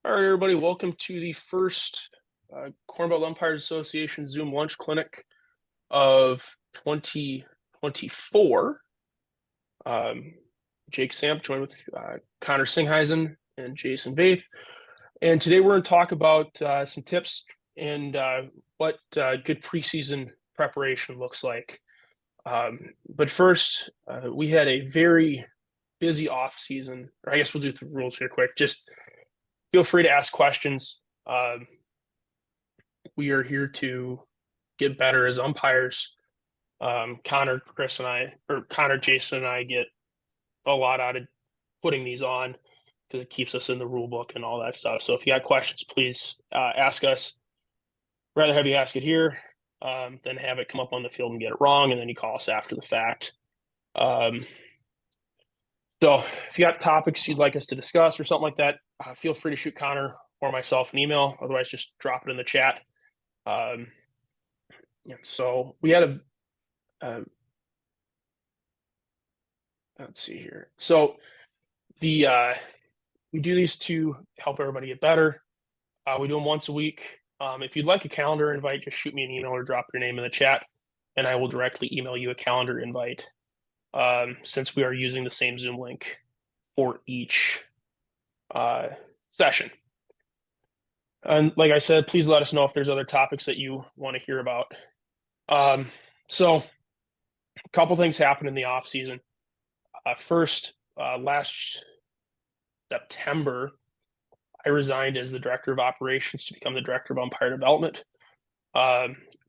All right, everybody, welcome to the first Corn Belt Umpires Association Zoom Lunch Clinic of 2024. Jake Samp joined with Connor Singheisen and Jason Vaith. And today we're going to talk about some tips and what good preseason preparation looks like. But first, we had a very busy off season. Or I guess we'll do the rules here quick. Just feel free to ask questions. We are here to get better as umpires. Connor, Chris, and I, or Connor, Jason, and I get a lot out of putting these on because it keeps us in the rule book and all that stuff. So if you got questions, please ask us. Rather have you ask it here than have it come up on the field and get it wrong, and then you call us after the fact. So if you got topics you'd like us to discuss or something like that, feel free to shoot Connor or myself an email. Otherwise, just drop it in the chat. So we had let's see here. So we do these to help everybody get better. We do them once a week. If you'd like a calendar invite, just shoot me an email or drop your name in the chat, and I will directly email you a calendar invite. Since we are using the same Zoom link for each session. And like I said, please let us know if there's other topics that you want to hear about. So a couple things happened in the off season. First, last September, I resigned as the director of operations to become the director of umpire development.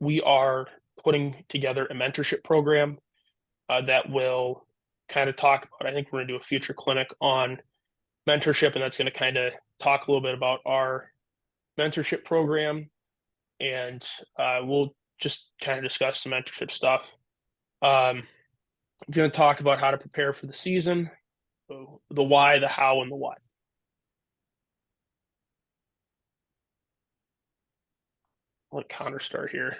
We are putting together a mentorship program that will kind of talk about, I think we're going to do a future clinic on mentorship, and that's going to kind of talk a little bit about our mentorship program, and we'll just kind of discuss some mentorship stuff. I'm going to talk about how to prepare for the season, so the why, the how, and the what. I'll let Connor start here.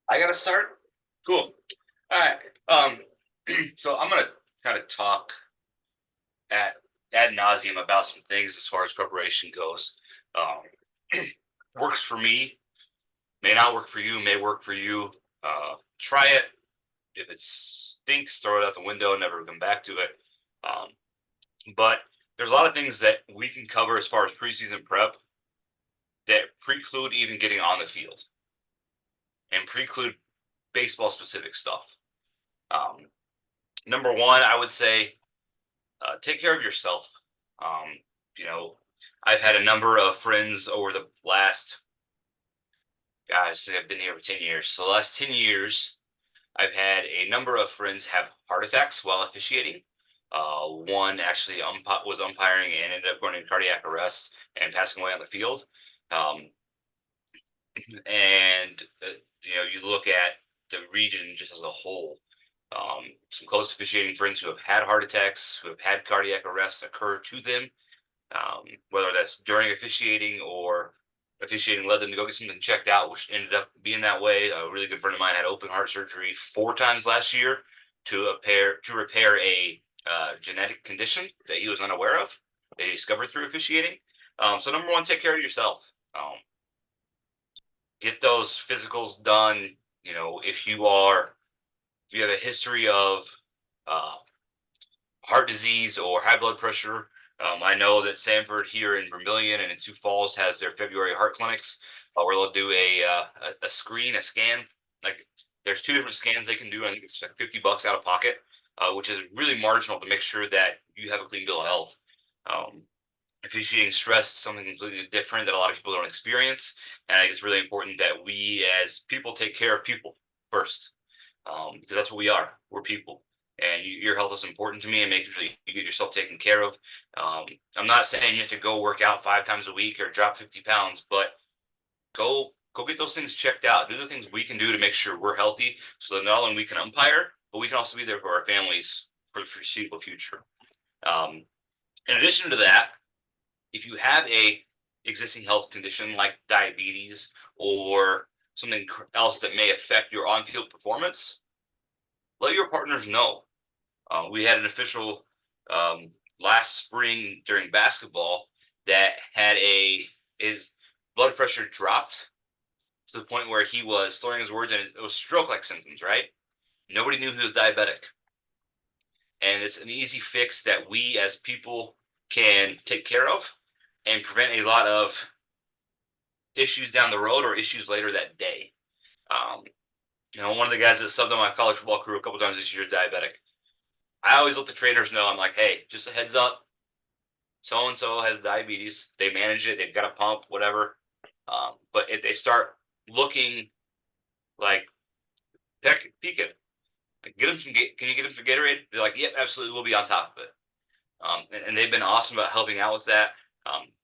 I got to start? Cool. All right. So I'm going to kind of talk ad nauseum about some things as far as preparation goes. Works for me, may not work for you, may work for you. Try it. If it stinks, throw it out the window, never come back to it. But there's a lot of things that we can cover as far as preseason prep that preclude even getting on the field and preclude baseball specific stuff. Number one, I would say take care of yourself. I've had a number of friends over the last, guys, I've been here for 10 years. So the last 10 years, I've had a number of friends have heart attacks while officiating. One actually was umpiring and ended up going into cardiac arrest and passing away on the field. You look at the region just as a whole. Some close officiating friends who have had heart attacks, who have had cardiac arrest occur to them, whether that's during officiating or officiating led them to go get something checked out, which ended up being that way. A really good friend of mine had open heart surgery 4 times last year to repair a genetic condition that he was unaware of, that he discovered through officiating. So number one, take care of yourself. Get those physicals done. If you have a history of heart disease or high blood pressure, I know that Sanford here in Vermilion and in Sioux Falls has their February heart clinics where they'll do a scan. Like there's 2 different scans they can do. I think it's like $50 out of pocket, which is really marginal to make sure that you have a clean bill of health. Officiating stress is something completely different that a lot of people don't experience. And I think it's really important that we as people take care of people first, because that's what we are. We're people. And your health is important to me, and making sure you get yourself taken care of. I'm not saying you have to go work out 5 times a week or drop 50 pounds, but go get those things checked out. Do the things we can do to make sure we're healthy, so that not only we can umpire, but we can also be there for our families for the foreseeable future. In addition to that, if you have a existing health condition like diabetes or something else that may affect your on-field performance, let your partners know. We had an official last spring during basketball that had his blood pressure dropped to the point where he was slurring his words and it was stroke-like symptoms, right? Nobody knew he was diabetic. And it's an easy fix that we as people can take care of and prevent a lot of issues down the road or issues later that day. Um, one of the guys that subbed on my college football crew a couple times this year is diabetic. I always let the trainers know. I'm like, hey, just a heads up. So and so has diabetes. They manage it. They've got a pump, whatever. But if they start looking like peeking, like, get them some. Can you get them some Gatorade? They're like, yep, absolutely. We'll be on top of it. And they've been awesome about helping out with that.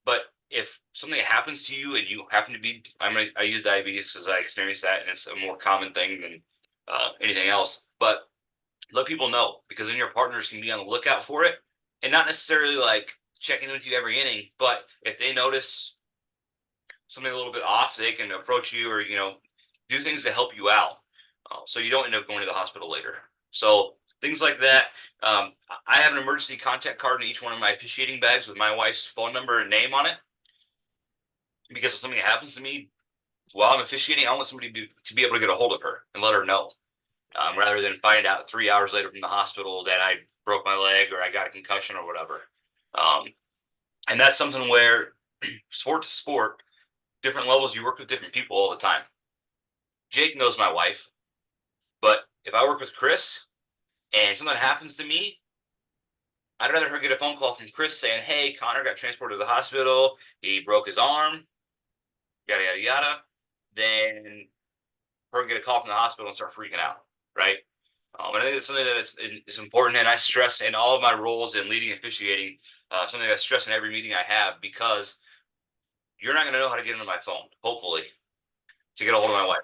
But if something happens to you and you happen to be, I use diabetes because I experienced that, and it's a more common thing than anything else. But let people know, because then your partners can be on the lookout for it, and not necessarily like checking with you every inning. But if they notice something a little bit off, they can approach you or do things to help you out, so you don't end up going to the hospital later. So things like that. I have an emergency contact card in each one of my officiating bags with my wife's phone number and name on it, because if something happens to me while I'm officiating, I want somebody to be able to get a hold of her and let her know, rather than find out 3 hours later from the hospital that I broke my leg or I got a concussion or whatever. Um, and that's something where sport to sport, different levels, you work with different people all the time. Jake knows my wife, but if I work with Chris and something happens to me, I'd rather her get a phone call from Chris saying, hey, Connor got transported to the hospital. He broke his arm, yada, yada, yada, than her get a call from the hospital and start freaking out, right? And I think it's something that it's important. And I stress in all of my roles in leading and officiating, something that I stress in every meeting I have, because you're not going to know how to get into my phone, hopefully, to get a hold of my wife.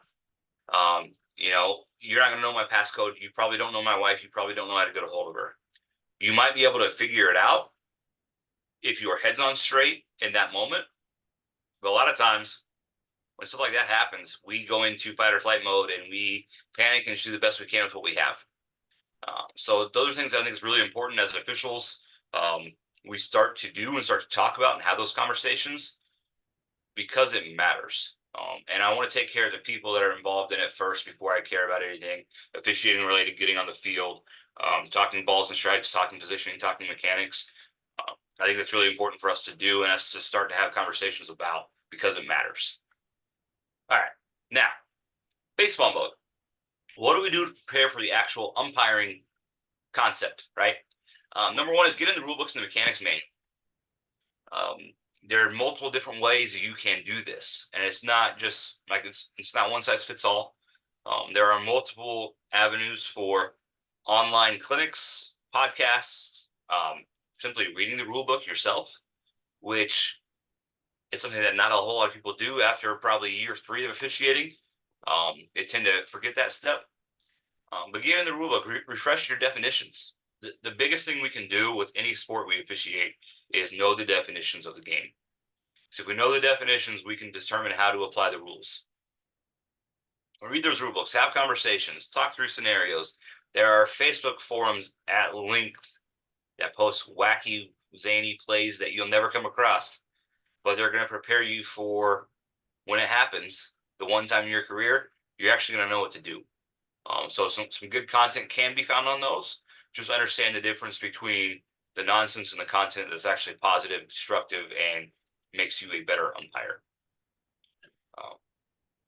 You're not going to know my passcode. You probably don't know my wife. You probably don't know how to get a hold of her. You might be able to figure it out if your head's on straight in that moment. But a lot of times when stuff like that happens, we go into fight or flight mode and we panic and do the best we can with what we have. So those are things I think is really important as officials. We start to do and start to talk about and have those conversations, because it matters. And I want to take care of the people that are involved in it first before I care about anything officiating related, getting on the field, talking balls and strikes, talking positioning, talking mechanics. I think that's really important for us to do and us to start to have conversations about, because it matters. All right. Now, baseball mode. What do we do to prepare for the actual umpiring concept, right? Number one is get in the rule books and the mechanics manual. There are multiple different ways you can do this, and it's not just like it's not one size fits all. There are multiple avenues for online clinics, podcasts, simply reading the rule book yourself, which is something that not a whole lot of people do after probably year 3 of officiating. They tend to forget that step. But get in the rule book, refresh your definitions. The biggest thing we can do with any sport we officiate is know the definitions of the game. So if we know the definitions, we can determine how to apply the rules. Read those rule books, have conversations, talk through scenarios. There are Facebook forums at length that post wacky, zany plays that you'll never come across, but they're going to prepare you for when it happens, the one time in your career, you're actually going to know what to do. So some good content can be found on those. Just understand the difference between the nonsense and the content that's actually positive, constructive, and makes you a better umpire.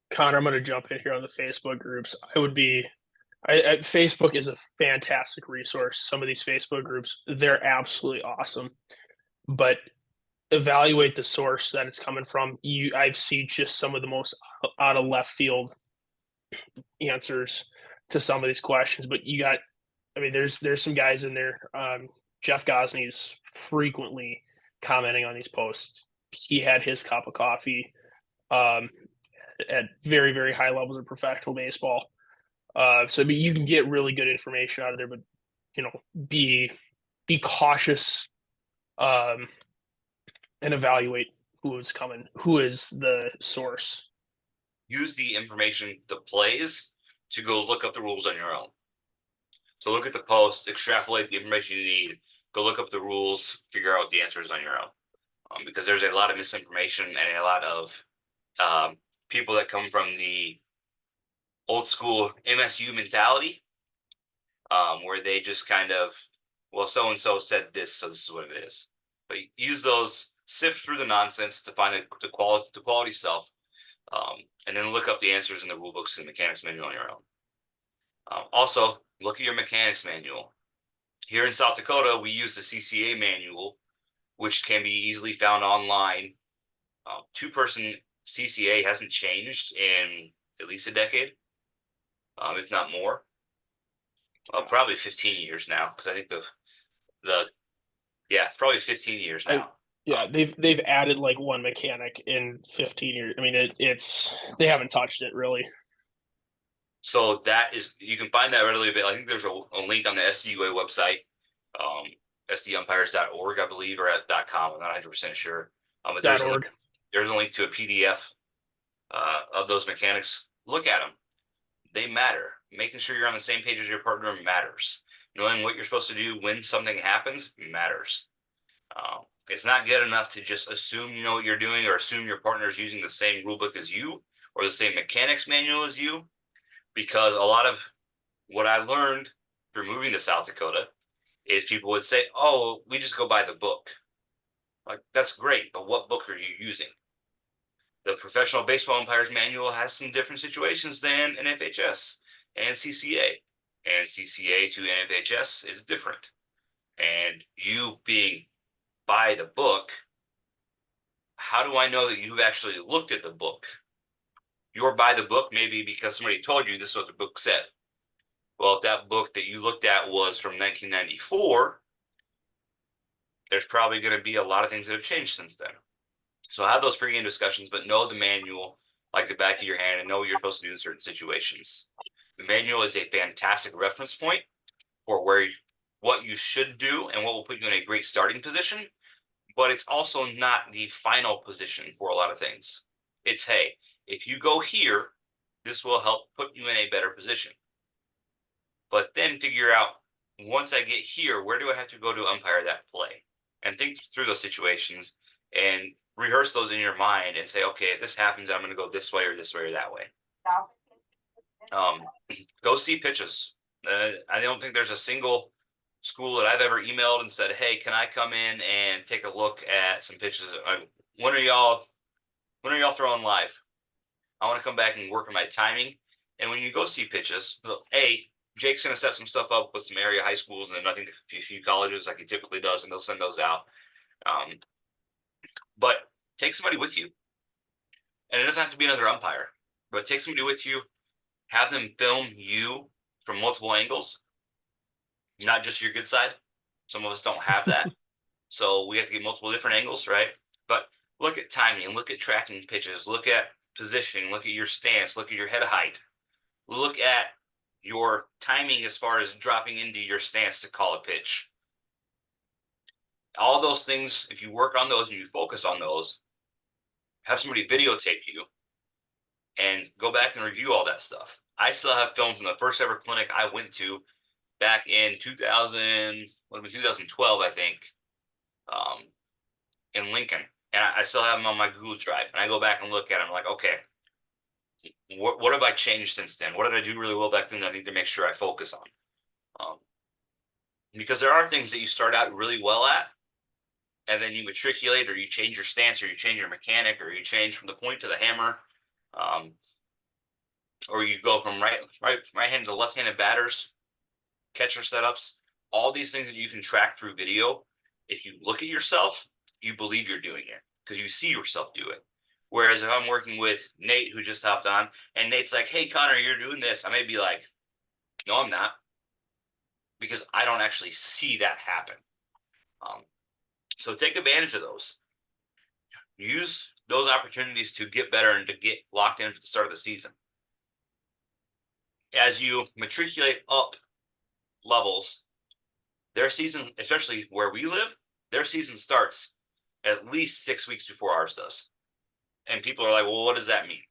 Connor, I'm going to jump in here on the Facebook groups. Facebook is a fantastic resource. Some of these Facebook groups, they're absolutely awesome, but evaluate the source that it's coming from. I've seen just some of the most out of left field answers to some of these questions, but there's some guys in there. Jeff Gosney's frequently commenting on these posts. He had his cup of coffee at very, very high levels of professional baseball. So you can get really good information out of there, but be cautious, and evaluate who is the source. Use the information, the plays, to go look up the rules on your own. So look at the post, extrapolate the information you need, go look up the rules, figure out the answers on your own. because there's a lot of misinformation and a lot of people that come from the old school MSU mentality, where they just kind of, well, so and so said this, so this is what it is. But use those, sift through the nonsense to find the quality self, and then look up the answers in the rule books and mechanics manual on your own. Also, look at your mechanics manual. Here in South Dakota, we use the CCA manual, which can be easily found online. Two-person CCA hasn't changed in at least a decade, if not more. Probably 15 years now, because I think probably 15 years now. They've added like one mechanic in 15 years. I mean, they haven't touched it really. So that is, you can find that readily available. I think there's a link on the SCUA website, sdumpires.org, I believe, or at .com. I'm not 100% sure. But .org. There's a link to a PDF of those mechanics. Look at them. They matter. Making sure you're on the same page as your partner matters. Knowing what you're supposed to do when something happens matters. It's not good enough to just assume you know what you're doing or assume your partner is using the same rulebook as you or the same mechanics manual as you, because a lot of what I learned through moving to South Dakota is people would say, oh, we just go by the book. Like, that's great, but what book are you using? The Professional Baseball Umpires Manual has some different situations than NFHS and CCA. And CCA to NFHS is different. And you being by the book, how do I know that you've actually looked at the book? You're by the book maybe because somebody told you this is what the book said. Well, if that book that you looked at was from 1994, there's probably going to be a lot of things that have changed since then. So have those pre-game discussions, but know the manual like the back of your hand and know what you're supposed to do in certain situations. The manual is a fantastic reference point for what you should do and what will put you in a great starting position, but it's also not the final position for a lot of things. It's, hey, if you go here, this will help put you in a better position. But then figure out, once I get here, where do I have to go to umpire that play? And think through those situations and rehearse those in your mind and say, okay, if this happens, I'm going to go this way or that way. Go see pitches. I don't think there's a single school that I've ever emailed and said, hey, can I come in and take a look at some pitches? When are y'all throwing live? I want to come back and work on my timing. And when you go see pitches, Jake's going to set some stuff up with some area high schools and then I think a few colleges like he typically does, and they'll send those out. But take somebody with you. And it doesn't have to be another umpire, but take somebody with you, have them film you from multiple angles, not just your good side. Some of us don't have that. So we have to get multiple different angles, right? But look at timing, look at tracking pitches, look at positioning, look at your stance, look at your head height, look at your timing as far as dropping into your stance to call a pitch. All those things, if you work on those and you focus on those, have somebody videotape you and go back and review all that stuff. I still have film from the first ever clinic I went to back in 2012, I think, in Lincoln. And I still have them on my Google Drive. And I go back and look at them like, okay, what have I changed since then? What did I do really well back then that I need to make sure I focus on? Because there are things that you start out really well at, and then you matriculate or you change your stance or you change your mechanic or you change from the point to the hammer, or you go from right-handed to left-handed batters, catcher setups, all these things that you can track through video. If you look at yourself, you believe you're doing it because you see yourself do it. Whereas if I'm working with Nate, who just hopped on, and Nate's like, hey, Connor, you're doing this, I may be like, no, I'm not, because I don't actually see that happen. So take advantage of those. Use those opportunities to get better and to get locked in for the start of the season. As you matriculate up levels, their season, especially where we live, their season starts at least 6 weeks before ours does. And people are like, well, what does that mean?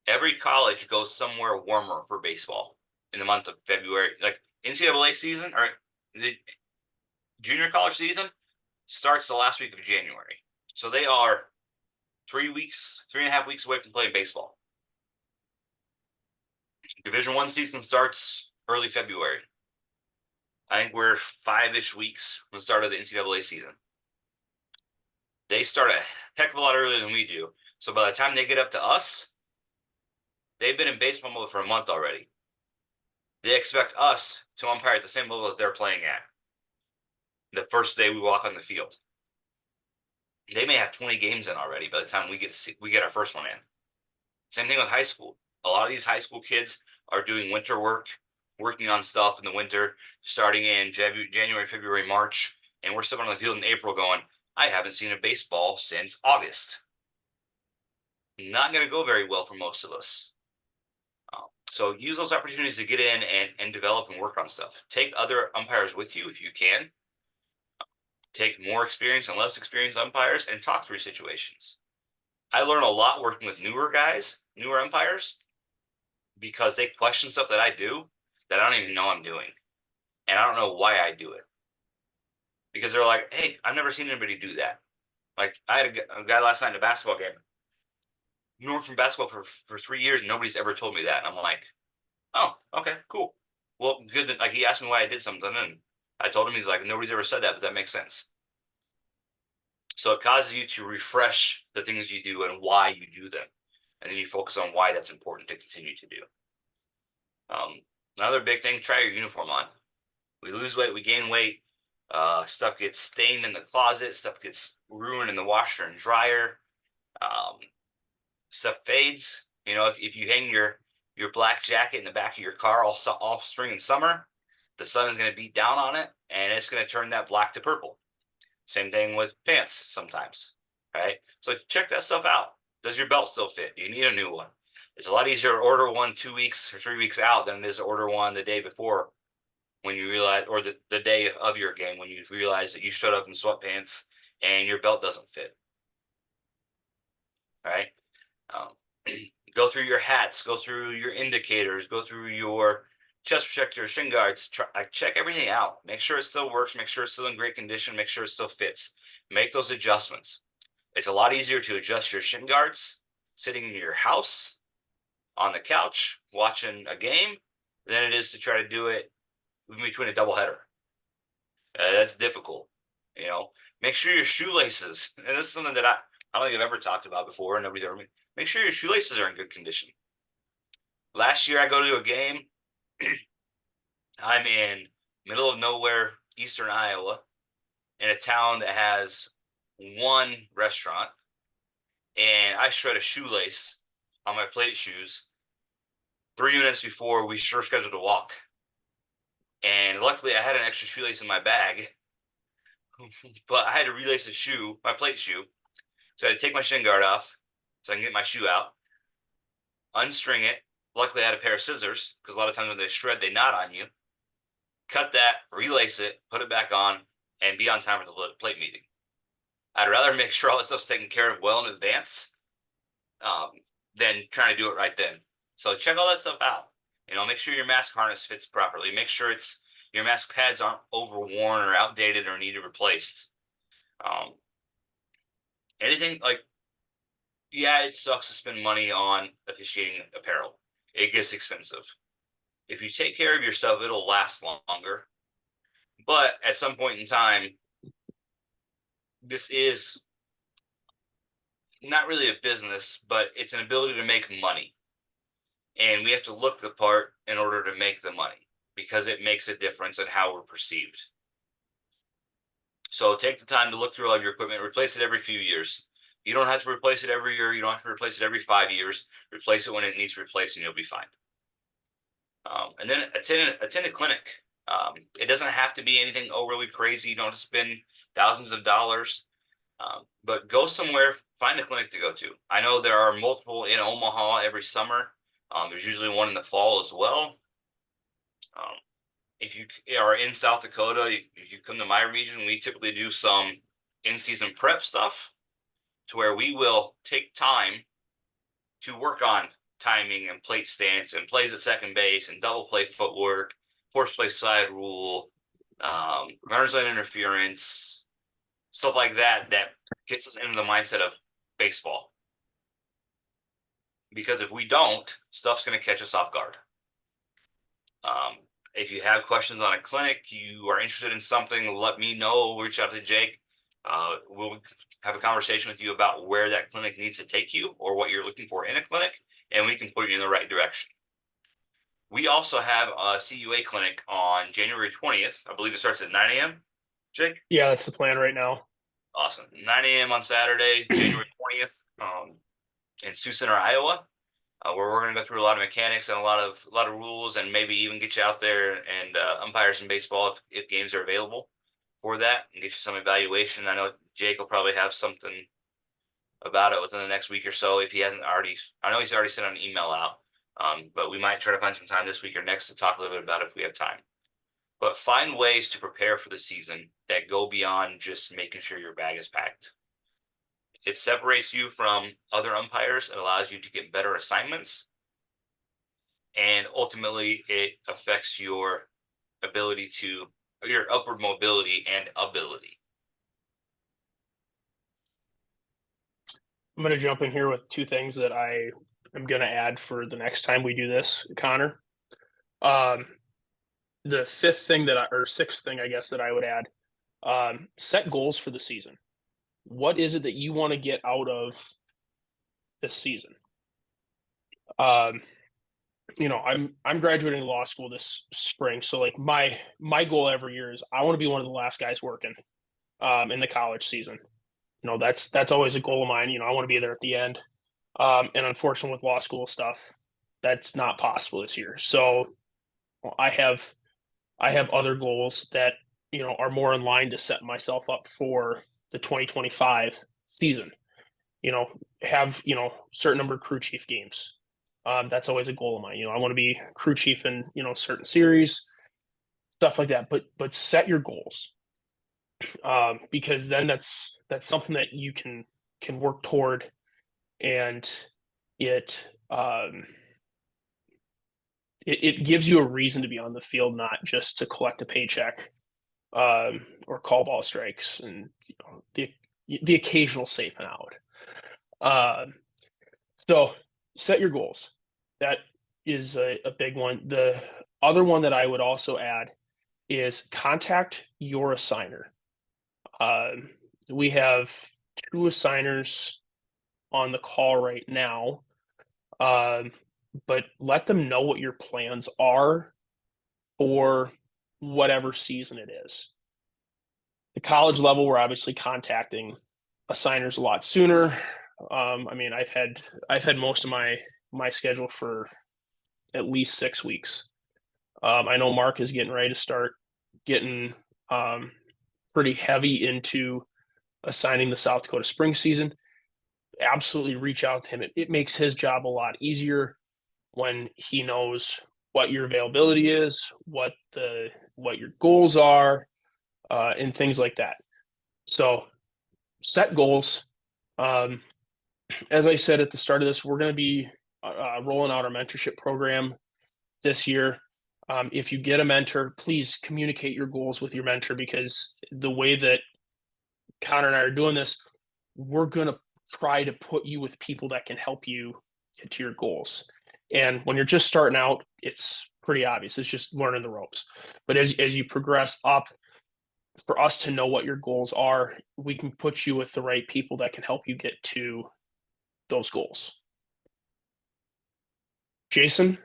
Every college goes somewhere warmer for baseball in the month of February. Like NCAA season or the junior college season starts the last week of January. So they are 3.5 weeks away from playing baseball. Division I season starts early February. I think we're 5-ish weeks from the start of the NCAA season. They start a heck of a lot earlier than we do. So by the time they get up to us, they've been in baseball mode for a month already. They expect us to umpire at the same level that they're playing at the first day we walk on the field. They may have 20 games in already by the time we get our first one in. Same thing with high school. A lot of these high school kids are doing winter work, working on stuff in the winter, starting in January, February, March, and we're sitting on the field in April going, I haven't seen a baseball since August. Not going to go very well for most of us. So use those opportunities to get in and develop and work on stuff. Take other umpires with you if you can. Take more experienced and less experienced umpires and talk through situations. I learn a lot working with newer umpires, because they question stuff that I do that I don't even know I'm doing. And I don't know why I do it. Because they're like, hey, I've never seen anybody do that. Like, I had a guy last night in a basketball game. Known from basketball for 3 years, and nobody's ever told me that. And I'm like, oh, okay, cool. Well, good. Like, he asked me why I did something, and I told him, he's like, nobody's ever said that, but that makes sense. So it causes you to refresh the things you do and why you do them. And then you focus on why that's important to continue to do. Another big thing, try your uniform on. We lose weight, we gain weight. Stuff gets stained in the closet. Stuff gets ruined in the washer and dryer. Stuff fades. You know, if you hang your black jacket in the back of your car all spring and summer, the sun is going to beat down on it, and it's going to turn that black to purple. Same thing with pants sometimes, right? So check that stuff out. Does your belt still fit? Do you need a new one? It's a lot easier to order one 2 weeks or 3 weeks out than it is to order one the day before, when you realize, or the day of your game, when you realize that you showed up in sweatpants and your belt doesn't fit, right? Go through your hats, go through your indicators, go through your chest protector, shin guards, check everything out. Make sure it still works, make sure it's still in great condition, make sure it still fits. Make those adjustments. It's a lot easier to adjust your shin guards sitting in your house on the couch watching a game than it is to try to do it in between a doubleheader. That's difficult. You know, make sure your shoelaces, and this is something that I don't think I've ever talked about before, and nobody's ever. Make sure your shoelaces are in good condition. Last year, I go to a game. I'm in middle of nowhere, eastern Iowa, in a town that has one restaurant, and I shred a shoelace on my plate shoes 3 minutes before we were scheduled to walk. And luckily, I had an extra shoelace in my bag, but I had to relace my plate shoe. So I had to take my shin guard off so I can get my shoe out, unstring it. Luckily, I had a pair of scissors, because a lot of times when they shred, they knot on you. Cut that, relace it, put it back on, and be on time for the plate meeting. I'd rather make sure all this stuff's taken care of well in advance than trying to do it right then. So check all that stuff out. You know, make sure your mask harness fits properly. Make sure your mask pads aren't overworn or outdated or need replaced. Anything like, yeah, it sucks to spend money on officiating apparel. It gets expensive. If you take care of your stuff, it'll last longer. But at some point in time, this is not really a business, but it's an ability to make money. And we have to look the part in order to make the money, because it makes a difference in how we're perceived. So take the time to look through all of your equipment, replace it every few years. You don't have to replace it every year. You don't have to replace it every 5 years. Replace it when it needs replaced, and you'll be fine. And then attend a clinic. It doesn't have to be anything overly crazy. You don't have to spend thousands of dollars. But go somewhere, find a clinic to go to. I know there are multiple in Omaha every summer. There's usually one in the fall as well. If you are in South Dakota, if you come to my region, we typically do some in-season prep stuff, to where we will take time to work on timing and plate stance and plays at second base and double play footwork, force play side rule, runners line interference, stuff like that gets us into the mindset of baseball. Because if we don't, stuff's going to catch us off guard. If you have questions on a clinic, you are interested in something, let me know. Reach out to Jake. We'll have a conversation with you about where that clinic needs to take you or what you're looking for in a clinic, and we can put you in the right direction. We also have a CUA clinic on January 20th. I believe it starts at 9 a.m. Jake? Yeah, that's the plan right now. Awesome. 9 a.m. on Saturday, January 20th, in Sioux Center, Iowa, where we're going to go through a lot of mechanics and a lot of rules, and maybe even get you out there and umpire some baseball if games are available for that, and get you some evaluation. I know Jake will probably have something about it within the next week or so if he hasn't already. I know he's already sent an email out, but we might try to find some time this week or next to talk a little bit about it if we have time. But find ways to prepare for the season that go beyond just making sure your bag is packed. It separates you from other umpires. It allows you to get better assignments. And ultimately, it affects your ability to, your upward mobility and ability. I'm going to jump in here with two things that I am going to add for the next time we do this, Connor. The fifth thing or sixth thing, I guess, that I would add, set goals for the season. What is it that you want to get out of this season? I'm graduating law school this spring, so like my goal every year is I want to be one of the last guys working in the college season. That's always a goal of mine. I want to be there at the end. And unfortunately, with law school stuff, that's not possible this year. So I have other goals that are more in line to set myself up for the 2025 season. Have certain number of crew chief games. That's always a goal of mine. I want to be crew chief in certain series, stuff like that. But set your goals, because then that's something that you can work toward, and it it gives you a reason to be on the field, not just to collect a paycheck, or call ball strikes and the occasional safe and out. So set your goals. That is a big one. The other one that I would also add is contact your assigner. We have two assigners on the call right now, but let them know what your plans are for whatever season it is. The college level, we're obviously contacting assigners a lot sooner. I've had most of my schedule for at least 6 weeks. I know Mark is getting ready to start getting pretty heavy into assigning the South Dakota spring season. Absolutely reach out to him. It makes his job a lot easier when he knows what your availability is, what your goals are, and things like that. So set goals. As I said at the start of this, we're going to be rolling out our mentorship program this year. If you get a mentor, please communicate your goals with your mentor, because the way that Connor and I are doing this, we're going to try to put you with people that can help you get to your goals. And when you're just starting out, it's pretty obvious. It's just learning the ropes. But as you progress up, for us to know what your goals are, we can put you with the right people that can help you get to those goals. Jason,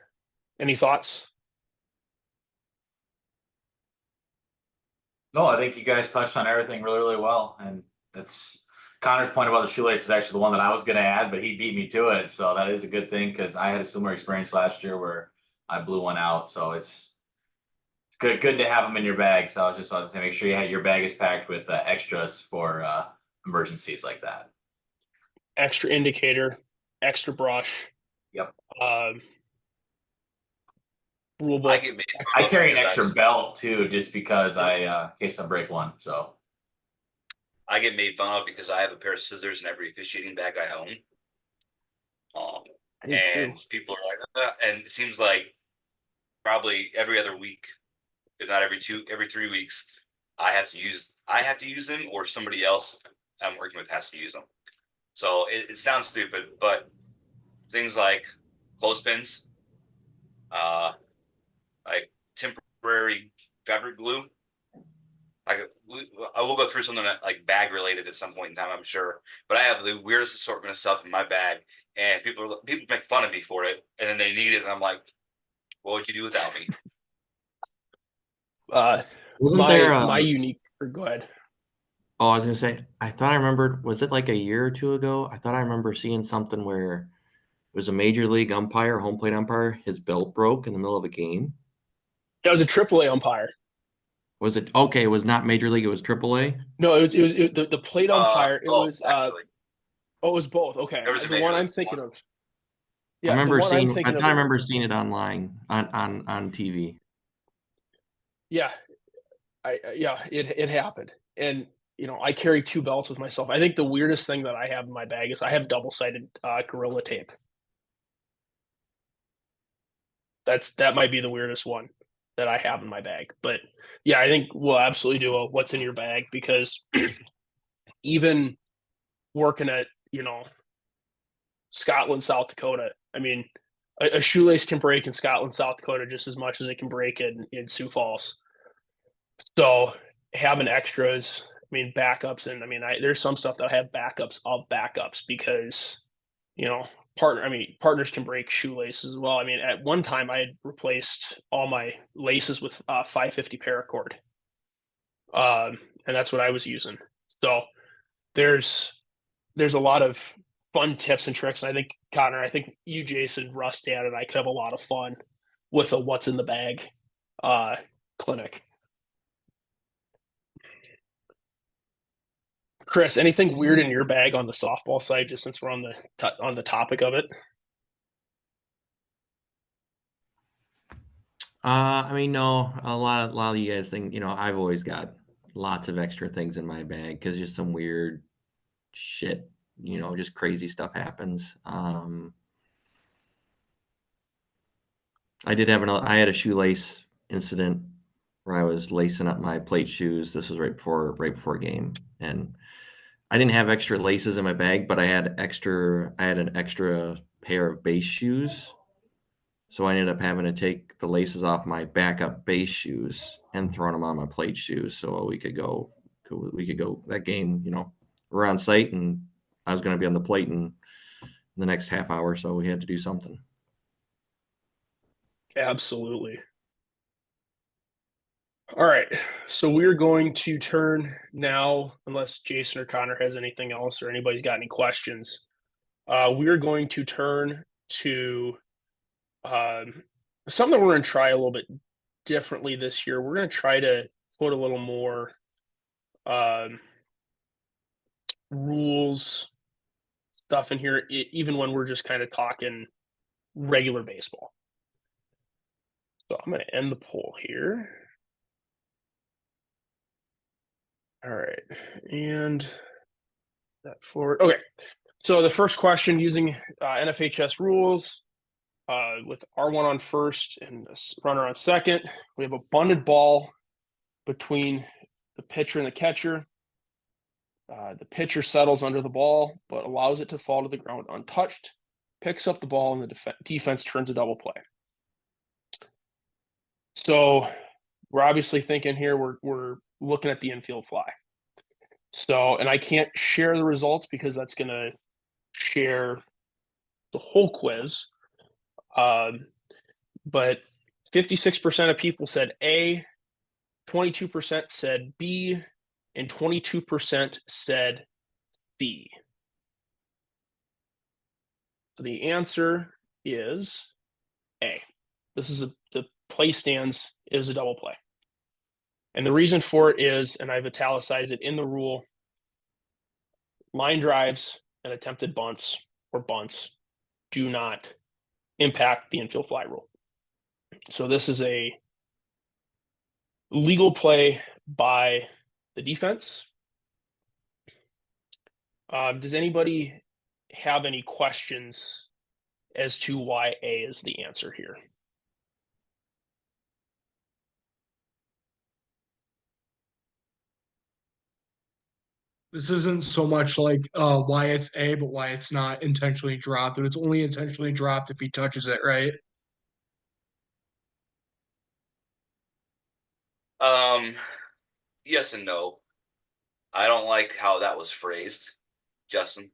any thoughts? No, I think you guys touched on everything really, really well. And that's Connor's point about the shoelace is actually the one that I was going to add, but he beat me to it. So that is a good thing, because I had a similar experience last year where I blew one out. So it's good to have them in your bag. So I was just saying, make sure your bag is packed with extras for emergencies like that. Extra indicator, extra brush. Yep. Rule book. I carry an extra belt too, just because in case I break one. So I get made fun of because I have a pair of scissors in every officiating bag I own. And people are like, and it seems like probably every other week, if not every 3 weeks, I have to use them, or somebody else I'm working with has to use them. So it sounds stupid, but things like clothespins, uh, like temporary fabric glue. I will go through something like bag related at some point in time, I'm sure. But I have the weirdest assortment of stuff in my bag, and people make fun of me for it, and then they need it, and I'm like, "What would you do without me?" Wasn't there My unique, or go ahead. Oh, I was gonna say, I thought I remembered, was it like a year or two ago? I thought I remember seeing something where it was a major league umpire, home plate umpire, his belt broke in the middle of a game. That was a AAA umpire. Was it okay? It was not major league, it was AAA. No, the plate umpire. It both was actually. oh, it was both. Okay, There was a the major one I'm league thinking one. of. Yeah, the one I'm I thinking thought of. I remember seeing it online on TV. Yeah, yeah, it happened, and I carry two belts with myself. I think the weirdest thing that I have in my bag is I have double-sided Gorilla Tape. That might be the weirdest one that I have in my bag. But yeah, I think we'll absolutely do a what's in your bag, because even working at Scotland, South Dakota, I mean, a shoelace can break in Scotland, South Dakota just as much as it can break in Sioux Falls. So having extras, I mean, backups, and I mean, there's some stuff that I have backups of backups, because partners can break shoelaces as well. I mean, at one time I had replaced all my laces with 550 paracord, and that's what I was using. So there's a lot of fun tips and tricks. I think, Connor, I think you, Jason, Russ, Dan, and I could have a lot of fun with a what's in the bag clinic. Chris, anything weird in your bag on the softball side, just since we're on the topic of it? I mean, no, a lot of you guys think, I've always got lots of extra things in my bag because just some weird shit, just crazy stuff happens. I had a shoelace incident where I was lacing up my plate shoes. This was right before a game, and I didn't have extra laces in my bag, but I had an extra pair of base shoes. So I ended up having to take the laces off my backup base shoes and throwing them on my plate shoes so we could go that game, we're on site, and I was going to be on the plate in the next half hour, so we had to do something. Absolutely. All right, so we're going to turn now, unless Jason or Connor has anything else or anybody's got any questions. We're going to turn to something we're going to try a little bit differently this year. We're going to try to put a little more rules stuff in here, even when we're just kind of talking regular baseball. So I'm going to end the poll here. All right, and that forward. Okay, so the first question, using NFHS rules, with R1 on first and a runner on second, we have a bunted ball between the pitcher and the catcher. The pitcher settles under the ball, but allows it to fall to the ground untouched, picks up the ball, and the defense turns a double play. So we're obviously thinking here, we're looking at the infield fly. So, and I can't share the results because that's going to share the whole quiz. But 56% of people said A, 22% said B, and 22% said C. So the answer is A. This is the play stands is a double play. And the reason for it is, and I've italicized it in the rule, line drives and attempted bunts or bunts do not impact the infield fly rule. So this is a legal play by the defense. Does anybody have any questions as to why A is the answer here? This isn't so much like why it's A, but why it's not intentionally dropped. And it's only intentionally dropped if he touches it, right? Yes and no. I don't like how that was phrased, Justin,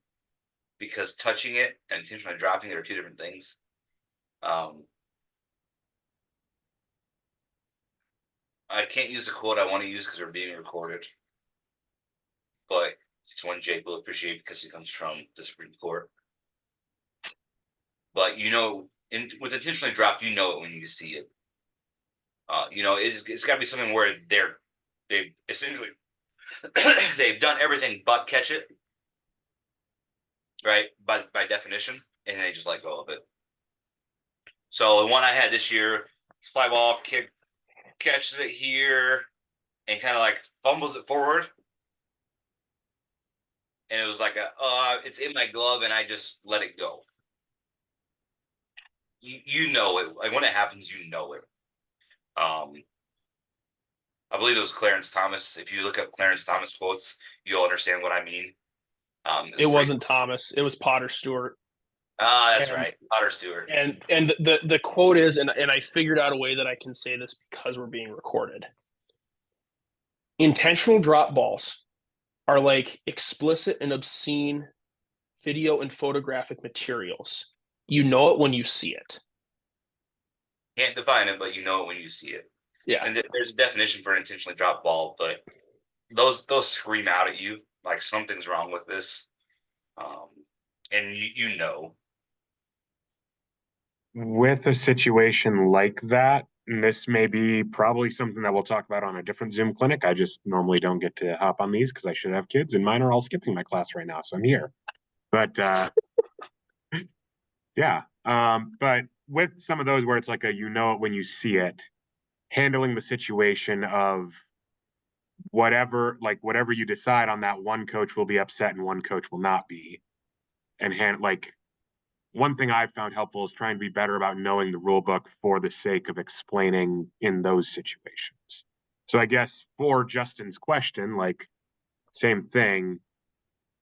because touching it and intentionally dropping it are two different things. I can't use the quote I want to use because we're being recorded, but it's one Jake will appreciate because it comes from the Supreme Court. But with intentionally dropped, you know it when you see it. It's got to be something where they've essentially they've done everything but catch it, right? By definition, and they just let go of it. So the one I had this year, fly ball, kick, catches it here, and kind of like fumbles it forward. And it was like it's in my glove, and I just let it go. You know it. Like when it happens, you know it. I believe it was Clarence Thomas. If you look up Clarence Thomas quotes, you'll understand what I mean. It wasn't Thomas. It was Potter Stewart. That's And- right, Potter Stewart. And the quote is, and I figured out a way that I can say this because we're being recorded. Intentional drop balls are like explicit and obscene video and photographic materials. You know it when you see it. Can't define it, but you know it when you see it. Yeah. And there's a definition for an intentionally dropped ball, but those scream out at you like something's wrong with this. And you know. With a situation like that, and this may be probably something that we'll talk about on a different Zoom clinic. I just normally don't get to hop on these because I should have kids, and mine are all skipping my class right now, so I'm here. But yeah, but with some of those where it's like you know it when you see it, handling the situation of whatever you decide on that, one coach will be upset and one coach will not be, and one thing I've found helpful is trying to be better about knowing the rule book for the sake of explaining in those situations. So I guess for Justin's question, same thing,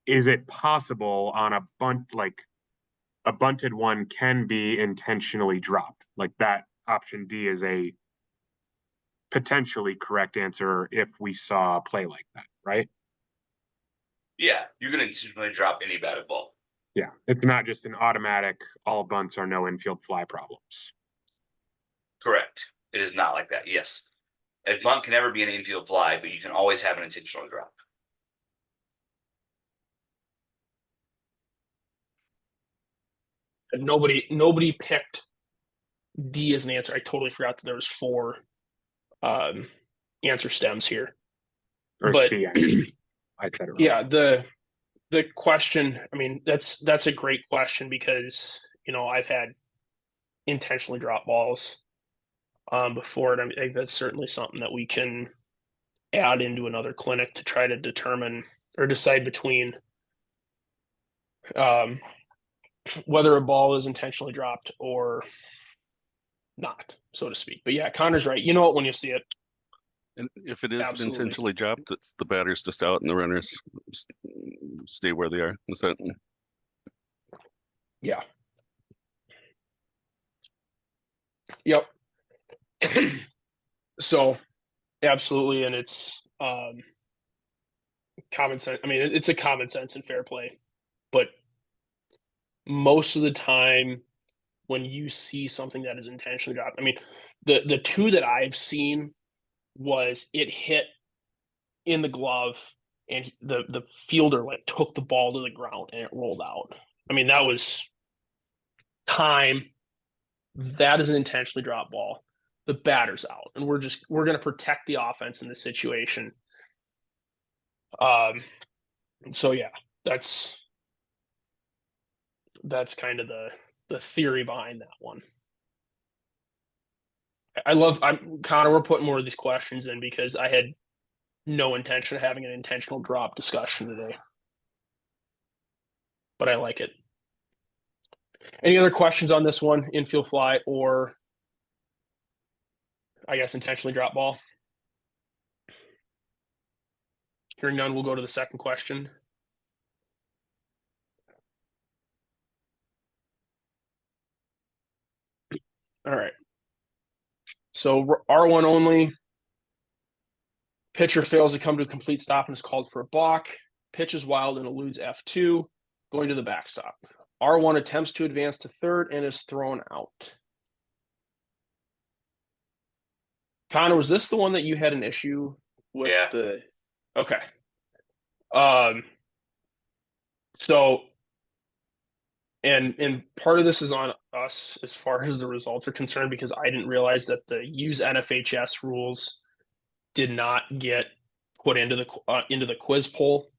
is it possible on a bunted one can be intentionally dropped? Like that option D is a potentially correct answer if we saw a play like that, right? Yeah, you're going to intentionally drop any batted ball. Yeah, it's not just an automatic all bunts are no infield fly problems. Correct. It is not like that. Yes. A bunt can never be an infield fly, but you can always have an intentional drop. Nobody picked D as an answer. I totally forgot that there was 4 answer stems here. Or But C, I said it wrong. yeah, the question, I mean, that's a great question because, I've had intentionally drop balls before, and I think that's certainly something that we can add into another clinic to try to determine or decide between whether a ball is intentionally dropped or not, so to speak. But yeah, Connor's right. You know it when you see it. And if it is Absolutely. intentionally dropped, it's the batter's just out and the runners stay where they are. Is that? Yeah. Yep. So absolutely, and it's common sense. I mean, it's a common sense and fair play, but most of the time when you see something that is intentionally dropped, I mean, the 2 that I've seen was it hit in the glove and the fielder took the ball to the ground and it rolled out. I mean, that was time. That is an intentionally dropped ball. The batter's out, and we're going to protect the offense in this situation. So yeah, that's kind of the theory behind that one. Connor, we're putting more of these questions in because I had no intention of having an intentional drop discussion today, but I like it. Any other questions on this one, infield fly or I guess intentionally drop ball? Hearing none, we'll go to the second question. All right. So R1 only. Pitcher fails to come to a complete stop and is called for a balk. Pitch is wild and eludes F2, going to the backstop. R1 attempts to advance to third and is thrown out. Connor, was this the one that you had an issue with? Yeah. Okay. So, and part of this is on us as far as the results are concerned, because I didn't realize that the use NFHS rules did not get put into the quiz poll.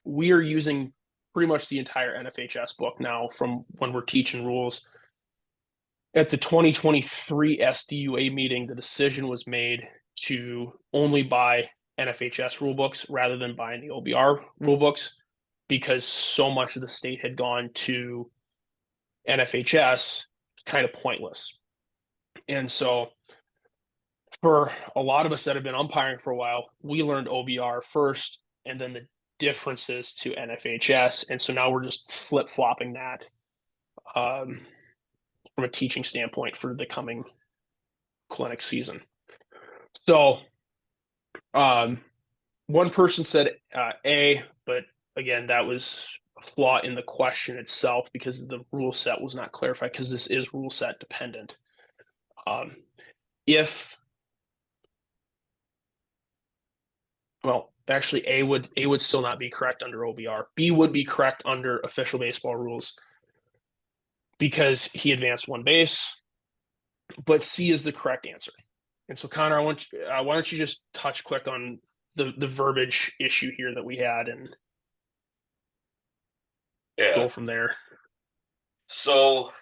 We are using pretty much the entire NFHS book now from when we're teaching rules. At the 2023 SDUA meeting, the decision was made to only buy NFHS rulebooks rather than buying the OBR rulebooks, because so much of the state had gone to NFHS, it's kind of pointless. And so for a lot of us that have been umpiring for a while, we learned OBR first and then the differences to NFHS. And so now we're just flip-flopping that from a teaching standpoint for the coming clinic season. So one person said A, but again, that was a flaw in the question itself because the rule set was not clarified, because this is rule set dependent. Well, actually, A would still not be correct under OBR. B would be correct under official baseball rules because he advanced one base, but C is the correct answer. And so, Connor, why don't you just touch quick on the verbiage issue here that we had and go from there. So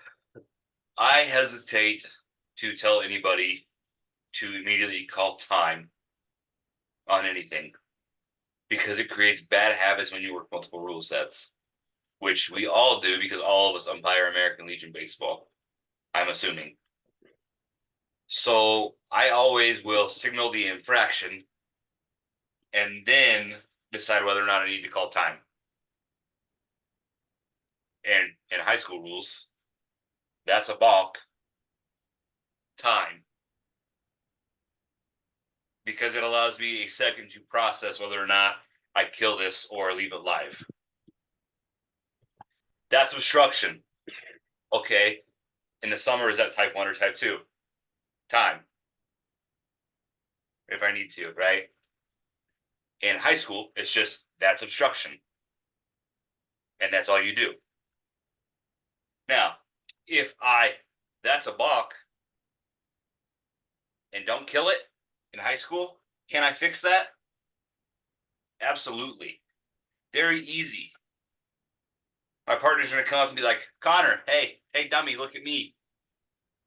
I hesitate to tell anybody to immediately call time on anything because it creates bad habits when you work multiple rule sets, which we all do because all of us umpire American Legion baseball, I'm assuming. So I always will signal the infraction and then decide whether or not I need to call time. And in high school rules, that's a balk. Time. Because it allows me a second to process whether or not I kill this or leave it live. That's obstruction. Okay. In the summer, is that type 1 or type 2? Time. If I need to, right? In high school, it's just that's obstruction. And that's all you do. Now, if that's a balk and don't kill it in high school, can I fix that? Absolutely. Very easy. My partner's going to come up and be like, Connor, hey, dummy, look at me.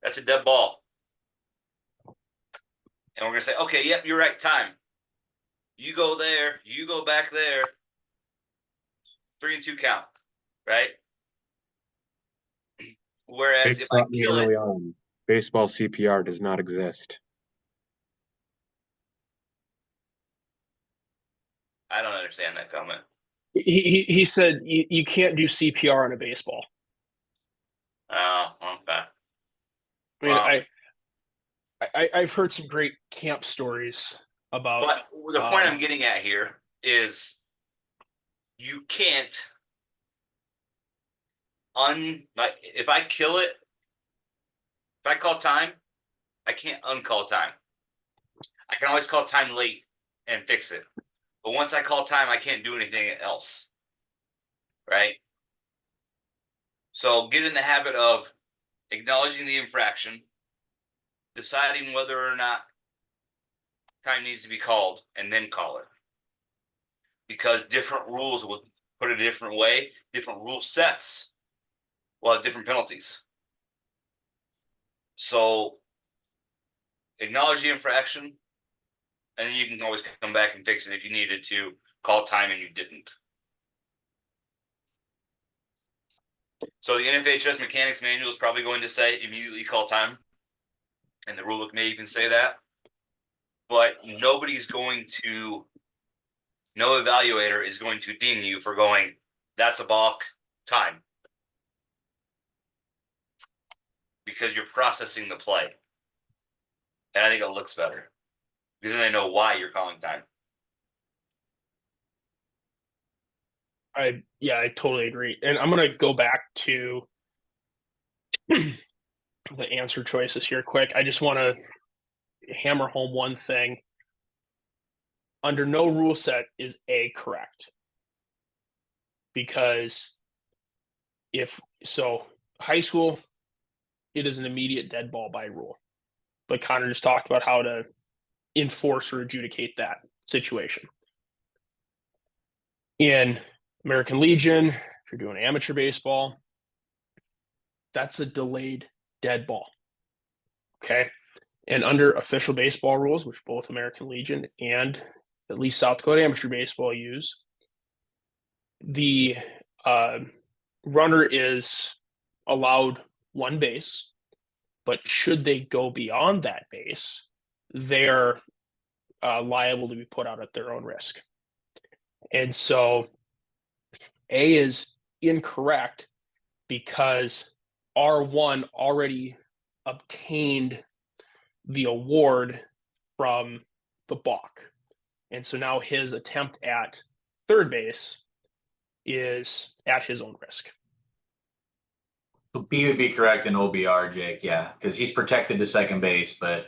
That's a dead ball. And we're going to say, okay, yep, you're right, time. You go there, you go back there. 3 and 2 count, right? Whereas if I kill it, baseball CPR does not exist. I don't understand that comment. He said you can't do CPR on a baseball. Oh, okay. I mean, I've heard some great camp stories about. But the point I'm getting at here is you can't if I kill it, if I call time, I can't uncall time. I can always call time late and fix it. But once I call time, I can't do anything else. Right? So get in the habit of acknowledging the infraction, deciding whether or not time needs to be called, and then call it. Because different rules will put it a different way, different rule sets will have different penalties. So acknowledge the infraction, and then you can always come back and fix it if you needed to call time and you didn't. So the NFHS mechanics manual is probably going to say immediately call time. And the rulebook may even say that. But nobody's going to no evaluator is going to ding you for going, that's a balk, time. Because you're processing the play. And I think it looks better. Because then they know why you're calling time. I totally agree. And I'm gonna go back to the answer choices here quick. I just want to hammer home one thing. Under no rule set is A correct. Because if so, high school, it is an immediate dead ball by rule. But Connor just talked about how to enforce or adjudicate that situation. In American Legion, if you're doing amateur baseball, that's a delayed dead ball. Okay. And under official baseball rules, which both American Legion and at least South Dakota Amateur Baseball use, the runner is allowed one base, but should they go beyond that base, they're liable to be put out at their own risk. And so A is incorrect because R1 already obtained the award from the balk. And so now his attempt at third base is at his own risk. So B would be correct in OBR, Jake. Yeah, because he's protected to second base, but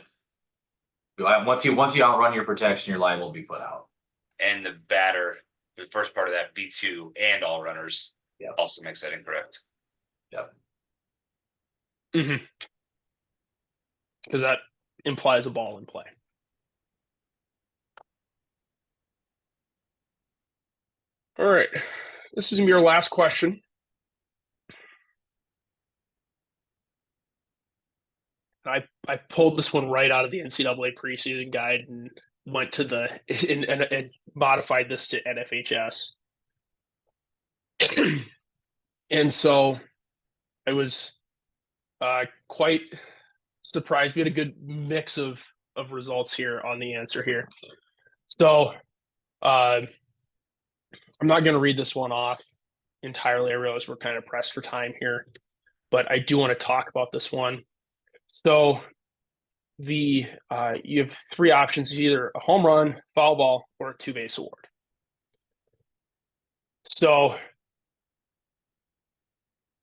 once you outrun your protection, you're liable to be put out. And the batter, the first part of that B2 and all runners also makes that incorrect. Yep. Mm-hmm. Because that implies a ball in play. All right. This is going to be our last question. I pulled this one right out of the NCAA preseason guide and went to and modified this to NFHS. And so I was quite surprised. We had a good mix of results here on the answer here. So I'm not going to read this one off entirely. I realize we're kind of pressed for time here, but I do want to talk about this one. So you have three options: either a home run, foul ball, or a two-base award. So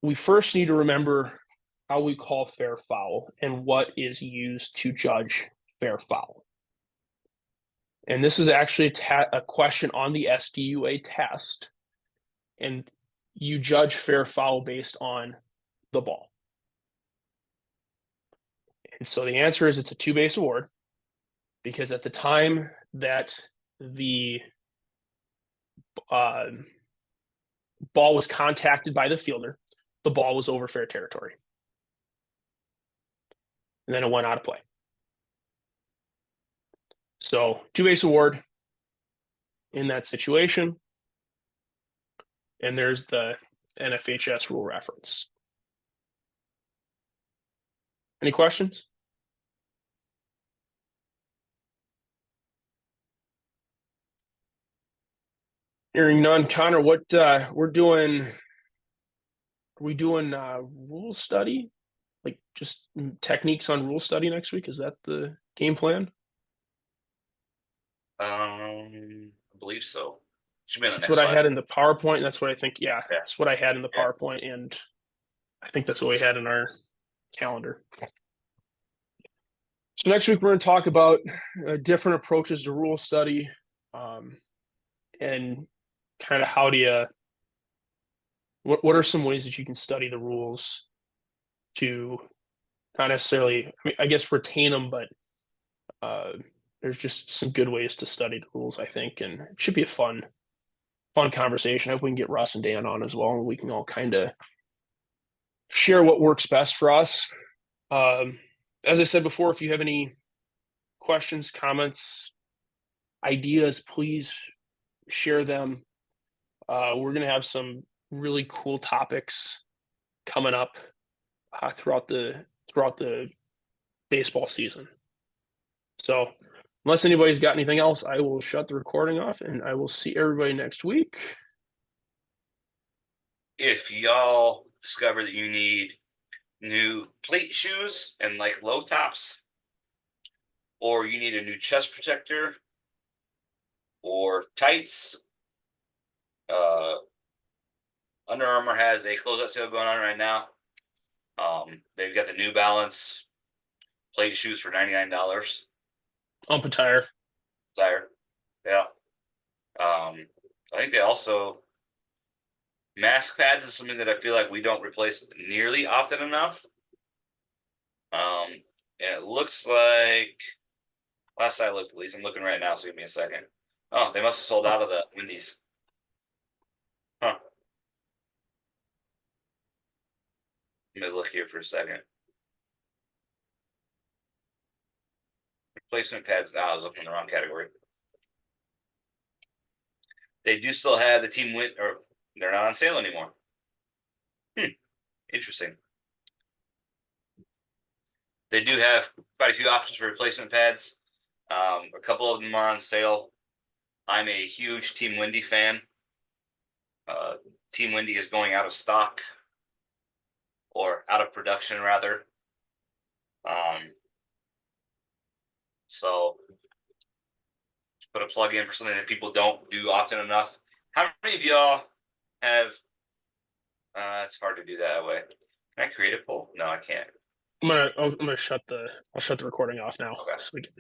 we first need to remember how we call fair foul and what is used to judge fair foul. And this is actually a question on the SDUA test, and you judge fair foul based on the ball. And so the answer is it's a two-base award, because at the time that the ball was contacted by the fielder, the ball was over fair territory. And then it went out of play. So two-base award in that situation. And there's the NFHS rule reference. Any questions? Hearing none. Connor, what we're doing? Are we doing rule study? Like just techniques on rule study next week? Is that the game plan? I believe so. Should be on the That's next what slide. I had in the PowerPoint. That's what I think. Yeah, that's what I had in the PowerPoint, and I think that's what we had in our calendar. So next week we're going to talk about different approaches to rule study, and kind of how do you. What are some ways that you can study the rules to not necessarily, I guess, retain them, but there's just some good ways to study the rules, I think, and it should be a fun conversation. I hope we can get Russ and Dan on as well, and we can all kind of share what works best for us. As I said before, if you have any questions, comments, ideas, please share them. We're going to have some really cool topics coming up throughout the baseball season. So unless anybody's got anything else, I will shut the recording off and I will see everybody next week. If y'all discover that you need new plate shoes and like low tops, or you need a new chest protector or tights, Under Armour has a closeout sale going on right now. They've got the New Balance plate shoes for $99. Ump a tire. Tire. Yeah. I think they also mask pads is something that I feel like we don't replace nearly often enough. And it looks like last I looked, at least I'm looking right now, so give me a second. Oh, they must have sold out of the Wendy's. Huh. Let me look here for a second. Replacement pads. I was looking in the wrong category. They do still have the Team Win, or they're not on sale anymore. Interesting. They do have quite a few options for replacement pads. A couple of them are on sale. I'm a huge Team Wendy fan. Team Wendy is going out of stock, or out of production rather. So just put a plug in for something that people don't do often enough. How many of y'all have? It's hard to do that way. Can I create a poll? No, I can't. I'll shut the recording off now. Okay. So we can